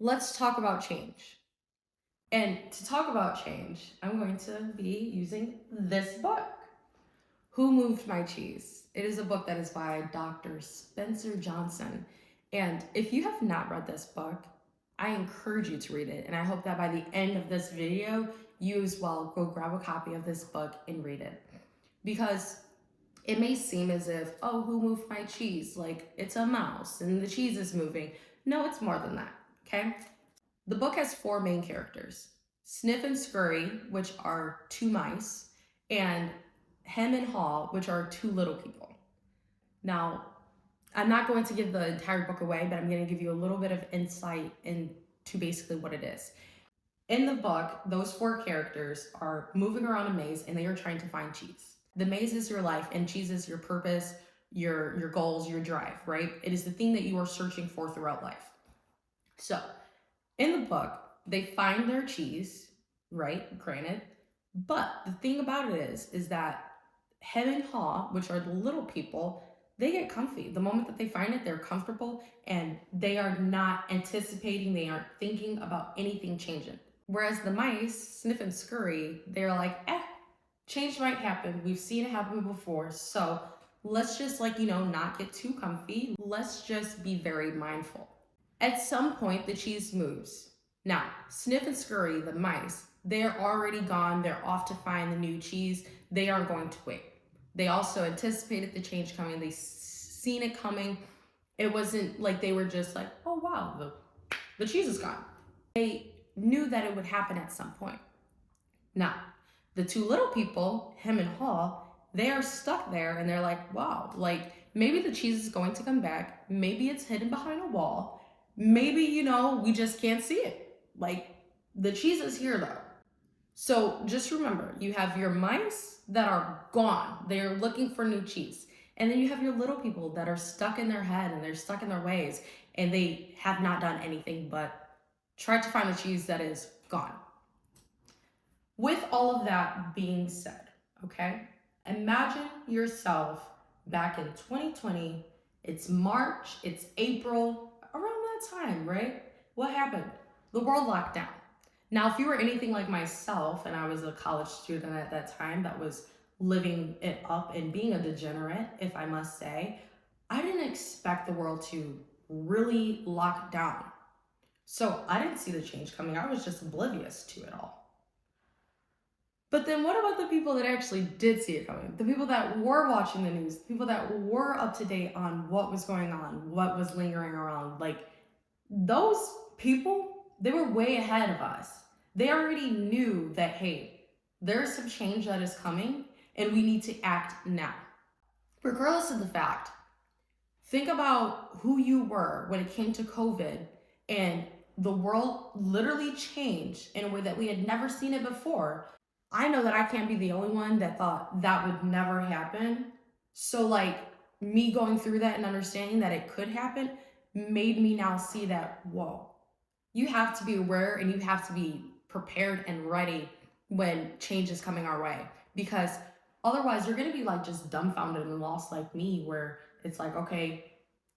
let's talk about change. And to talk about change, I'm going to be using this book, Who Moved My Cheese? It is a book that is by Dr. Spencer Johnson. And if you have not read this book, I encourage you to read it. And I hope that by the end of this video, you as well go grab a copy of this book and read it. Because it may seem as if, oh, who moved my cheese? Like it's a mouse and the cheese is moving. No, it's more than that, okay? The book has four main characters: Sniff and Scurry, which are two mice, and Hem and Haw, which are two little people. Now, I'm not going to give the entire book away, but I'm going to give you a little bit of insight into basically what it is. In the book, those four characters are moving around a maze and they are trying to find cheese. The maze is your life and cheese is your purpose, your goals, your drive, right? It is the thing that you are searching for throughout life. So, in the book, they find their cheese, right? Granted. But the thing about it is that Hem and Haw, which are the little people, they get comfy. The moment that they find it, they're comfortable and they are not anticipating, they aren't thinking about anything changing. Whereas the mice, Sniff and Scurry, they're like, change might happen. We've seen it happen before. So let's just not get too comfy. Let's just be very mindful. At some point, the cheese moves. Now, Sniff and Scurry, the mice, they're already gone. They're off to find the new cheese. They aren't going to wait. They also anticipated the change coming. They seen it coming. It wasn't like they were just like, oh wow, the cheese is gone. They knew that it would happen at some point. Now, the two little people, Hem and Haw, they are stuck there and they're like, wow, like maybe the cheese is going to come back. Maybe it's hidden behind a wall. Maybe, we just can't see it. Like the cheese is here though. So just remember, you have your mice that are gone. They're looking for new cheese. And then you have your little people that are stuck in their head and they're stuck in their ways and they have not done anything but try to find the cheese that is gone. With all of that being said, okay, imagine yourself back in 2020. It's March, it's April, around that time, right? What happened? The world locked down. Now, if you were anything like myself, and I was a college student at that time that was living it up and being a degenerate, if I must say, I didn't expect the world to really lock down. So I didn't see the change coming. I was just oblivious to it all. But then what about the people that actually did see it coming? The people that were watching the news, the people that were up to date on what was going on, what was lingering around. Like those people, they were way ahead of us. They already knew that, hey, there's some change that is coming and we need to act now. Regardless of the fact, think about who you were when it came to COVID and the world literally changed in a way that we had never seen it before. I know that I can't be the only one that thought that would never happen. So like me going through that and understanding that it could happen made me now see that, whoa, you have to be aware and you have to be prepared and ready when change is coming our way. Because otherwise you're going to be like just dumbfounded and lost like me, where it's like, okay,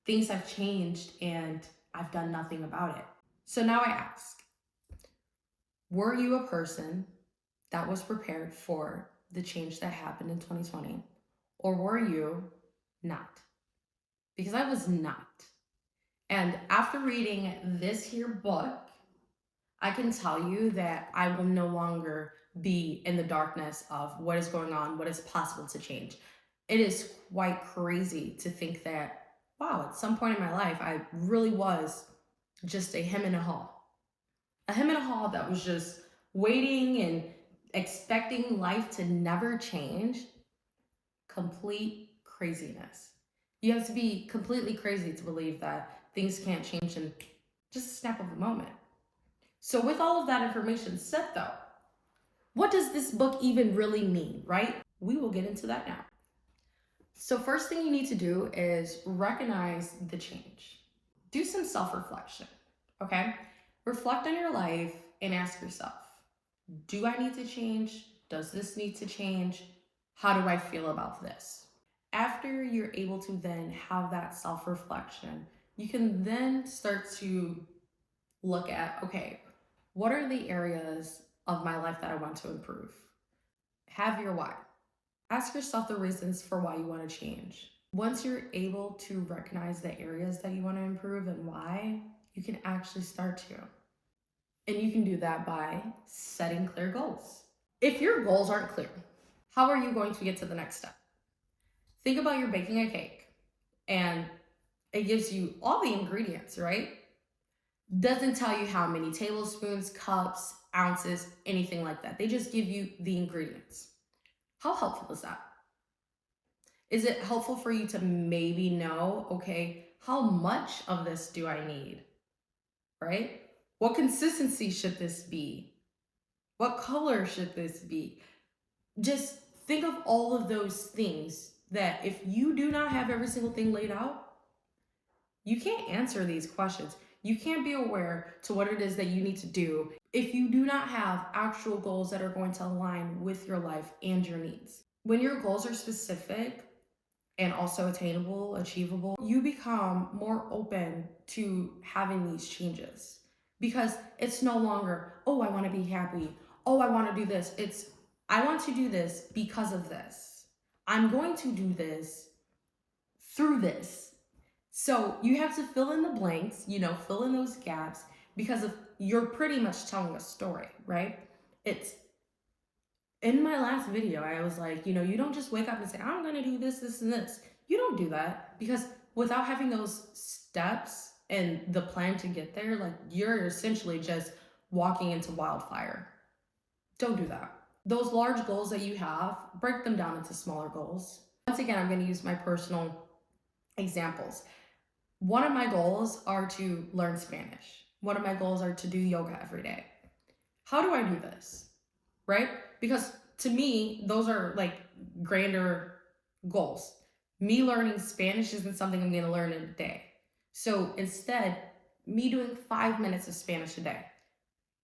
things have changed and I've done nothing about it. So now I ask, were you a person that was prepared for the change that happened in 2020? Or were you not? Because I was not. And after reading this here book, I can tell you that I will no longer be in the darkness of what is going on, what is possible to change. It is quite crazy to think that, wow, at some point in my life, I really was just a hem and a haw. A hem and a haw that was just waiting and expecting life to never change. Complete craziness. You have to be completely crazy to believe that things can't change in just a snap of a moment. So with all of that information said though, what does this book even really mean, right? We will get into that now. So first thing you need to do is recognize the change. Do some self-reflection, okay? Reflect on your life and ask yourself, do I need to change? Does this need to change? How do I feel about this? After you're able to then have that self-reflection, you can then start to look at, okay, what are the areas of my life that I want to improve? Have your why. Ask yourself the reasons for why you want to change. Once you're able to recognize the areas that you want to improve and why, you can actually start to. And you can do that by setting clear goals. If your goals aren't clear, how are you going to get to the next step? Think about you're baking a cake and it gives you all the ingredients, right? Doesn't tell you how many tablespoons, cups, ounces, anything like that. They just give you the ingredients. How helpful is that? Is it helpful for you to maybe know, okay, how much of this do I need? Right? What consistency should this be? What color should this be? Just think of all of those things that if you do not have every single thing laid out, you can't answer these questions. You can't be aware to what it is that you need to do if you do not have actual goals that are going to align with your life and your needs. When your goals are specific and also attainable, achievable, you become more open to having these changes because it's no longer, oh, I want to be happy. Oh, I want to do this. It's, I want to do this because of this. I'm going to do this through this. So you have to fill in the blanks, fill in those gaps because of you're pretty much telling a story, right? It's in my last video, I was like, you don't just wake up and say, I'm going to do this, this, and this. You don't do that because without having those steps and the plan to get there, like you're essentially just walking into wildfire. Don't do that. Those large goals that you have, break them down into smaller goals. Once again, I'm going to use my personal examples. One of my goals are to learn Spanish. One of my goals are to do yoga every day. How do I do this? Right? Because to me, those are like grander goals. Me learning Spanish isn't something I'm going to learn in a day. So instead, me doing 5 minutes of Spanish a day,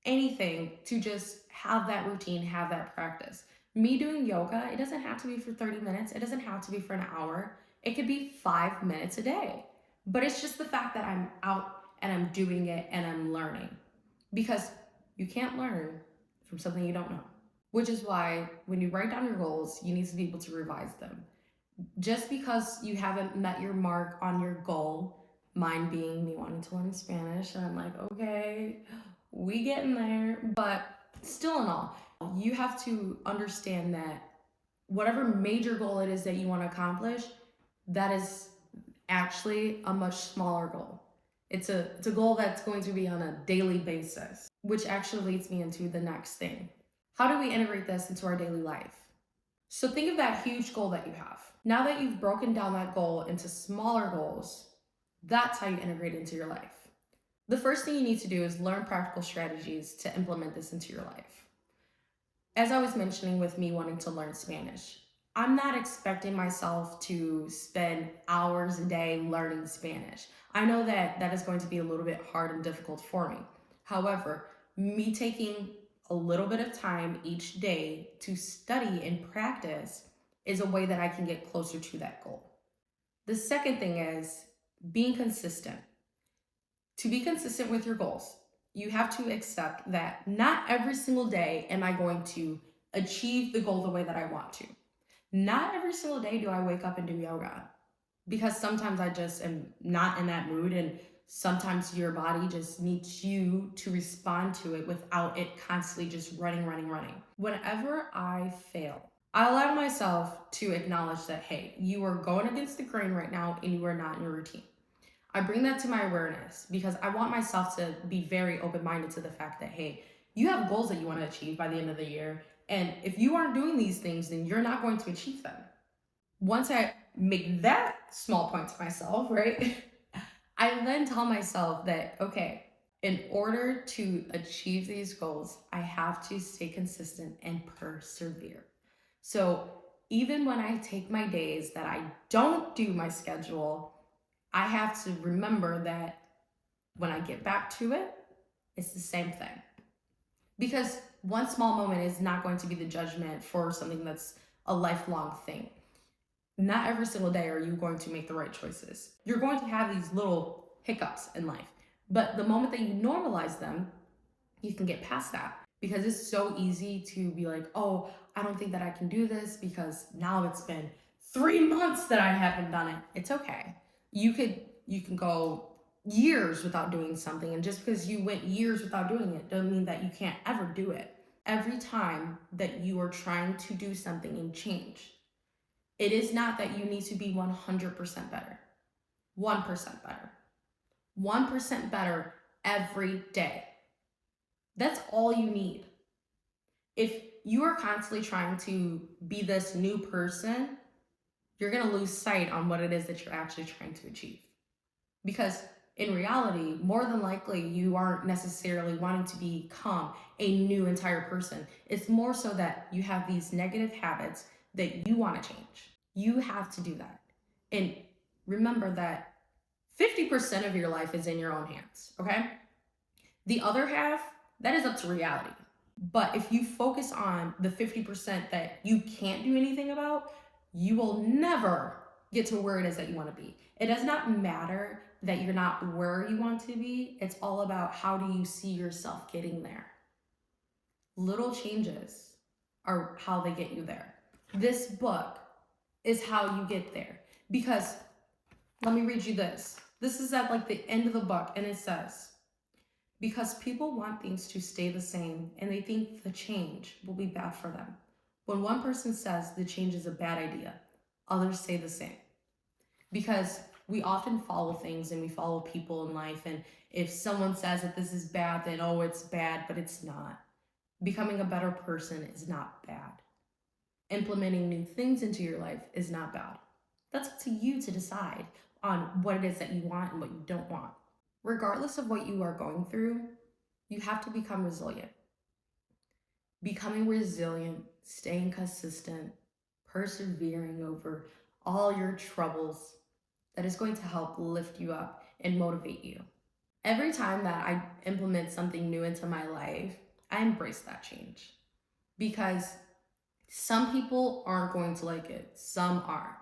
anything to just have that routine, have that practice. Me doing yoga, it doesn't have to be for 30 minutes. It doesn't have to be for an hour. It could be 5 minutes a day. But it's just the fact that I'm out and I'm doing it and I'm learning. Because you can't learn from something you don't know. Which is why when you write down your goals, you need to be able to revise them. Just because you haven't met your mark on your goal, mine being me wanting to learn Spanish, and I'm like, okay, we getting there. But still in all, you have to understand that whatever major goal it is that you want to accomplish, that is actually a much smaller goal. It's a goal that's going to be on a daily basis, which actually leads me into the next thing. How do we integrate this into our daily life? So think of that huge goal that you have. Now that you've broken down that goal into smaller goals, that's how you integrate it into your life. The first thing you need to do is learn practical strategies to implement this into your life. As I was mentioning with me wanting to learn Spanish, I'm not expecting myself to spend hours a day learning Spanish. I know that that is going to be a little bit hard and difficult for me. However, me taking a little bit of time each day to study and practice is a way that I can get closer to that goal. The second thing is being consistent. To be consistent with your goals, you have to accept that not every single day am I going to achieve the goal the way that I want to. Not every single day do I wake up and do yoga because sometimes I just am not in that mood, and sometimes your body just needs you to respond to it without it constantly just running. Whenever I fail, I allow myself to acknowledge that, hey, you are going against the grain right now and you are not in your routine. I bring that to my awareness because I want myself to be very open-minded to the fact that, hey, you have goals that you want to achieve by the end of the year. And if you aren't doing these things, then you're not going to achieve them. Once I make that small point to myself, right, I then tell myself that, okay, in order to achieve these goals, I have to stay consistent and persevere. So even when I take my days that I don't do my schedule, I have to remember that when I get back to it, it's the same thing. Because one small moment is not going to be the judgment for something that's a lifelong thing. Not every single day are you going to make the right choices. You're going to have these little hiccups in life, But the moment that you normalize them, you can get past that, because it's so easy to be like, oh, I don't think that I can do this because now it's been 3 months that I haven't done it. It's okay. You can go years without doing something, and just because you went years without doing it doesn't mean that you can't ever do it. Every time that you are trying to do something and change, it is not that you need to be 100% better. 1% better. 1% better every day. That's all you need. If you are constantly trying to be this new person, you're going to lose sight on what it is that you're actually trying to achieve. Because in reality, more than likely, you aren't necessarily wanting to become a new entire person. It's more so that you have these negative habits that you want to change. You have to do that. And remember that 50% of your life is in your own hands, okay? The other half, that is up to reality. But if you focus on the 50% that you can't do anything about, you will never get to where it is that you want to be. It does not matter that you're not where you want to be. It's all about how do you see yourself getting there. Little changes are how they get you there. This book is how you get there. Because, let me read you this. This is at like the end of the book, and it says, because people want things to stay the same and they think the change will be bad for them. When one person says the change is a bad idea, others say the same. Because we often follow things and we follow people in life, and if someone says that this is bad, then oh, it's bad, but it's not. Becoming a better person is not bad. Implementing new things into your life is not bad. That's up to you to decide on what it is that you want and what you don't want. Regardless of what you are going through, you have to become resilient. Becoming resilient, staying consistent, persevering over all your troubles, that is going to help lift you up and motivate you. Every time that I implement something new into my life, I embrace that change. Because some people aren't going to like it, some are.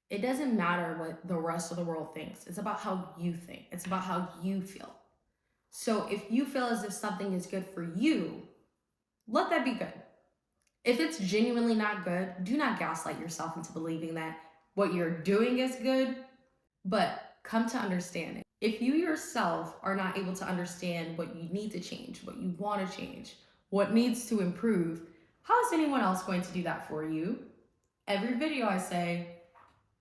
It doesn't matter what the rest of the world thinks. It's about how you think. It's about how you feel. So if you feel as if something is good for you, let that be good. If it's genuinely not good, do not gaslight yourself into believing that what you're doing is good, but come to understand it. If you yourself are not able to understand what you need to change, what you want to change, what needs to improve, how is anyone else going to do that for you? Every video I say,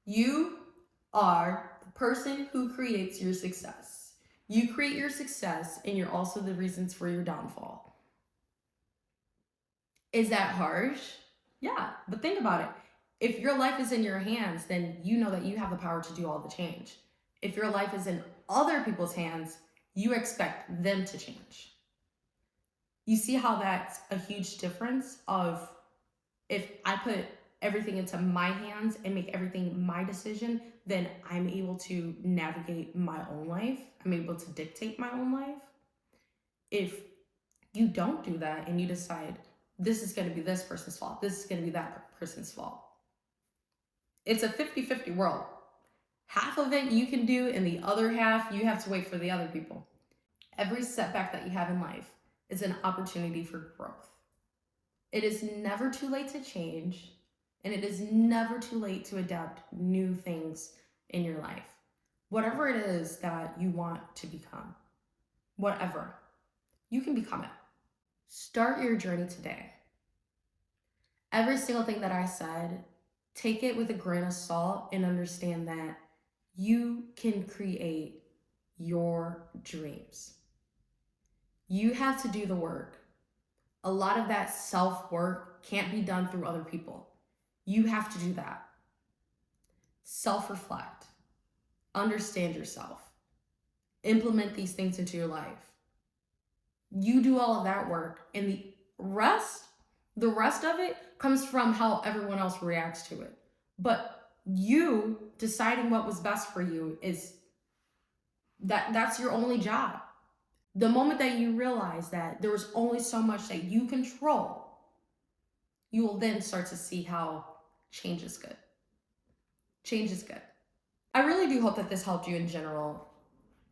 you are the person who creates your success. You create your success, and you're also the reasons for your downfall. Is that harsh? Yeah, but think about it. If your life is in your hands, then you know that you have the power to do all the change. If your life is in other people's hands, you expect them to change. You see how that's a huge difference of if I put everything into my hands and make everything my decision, then I'm able to navigate my own life. I'm able to dictate my own life. If you don't do that and you decide this is going to be this person's fault, this is going to be that person's fault, it's a 50-50 world. Half of it you can do, and the other half you have to wait for the other people. Every setback that you have in life is an opportunity for growth. It is never too late to change, and it is never too late to adapt new things in your life. Whatever it is that you want to become, whatever, you can become it. Start your journey today. Every single thing that I said, take it with a grain of salt and understand that you can create your dreams. You have to do the work. A lot of that self-work can't be done through other people. You have to do that. Self-reflect. Understand yourself. Implement these things into your life. You do all of that work, and the rest of it comes from how everyone else reacts to it. But you deciding what was best for you is that's your only job. The moment that you realize that there was only so much that you control, you will then start to see how change is good. Change is good. I really do hope that this helped you in general.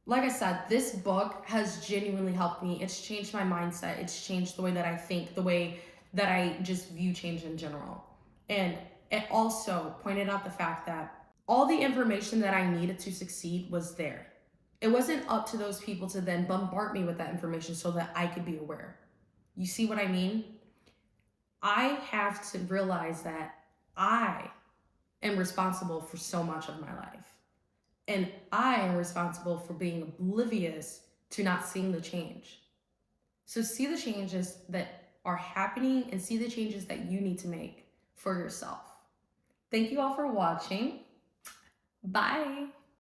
like I said, this book has genuinely helped me. It's changed my mindset. It's changed the way that I think, the way that I just view change in general. And it also pointed out the fact that all the information that I needed to succeed was there. It wasn't up to those people to then bombard me with that information so that I could be aware. You see what I mean? I have to realize that I am responsible for so much of my life. And I am responsible for being oblivious to not seeing the change. So see the changes that are happening and see the changes that you need to make for yourself. Thank you all for watching. Bye.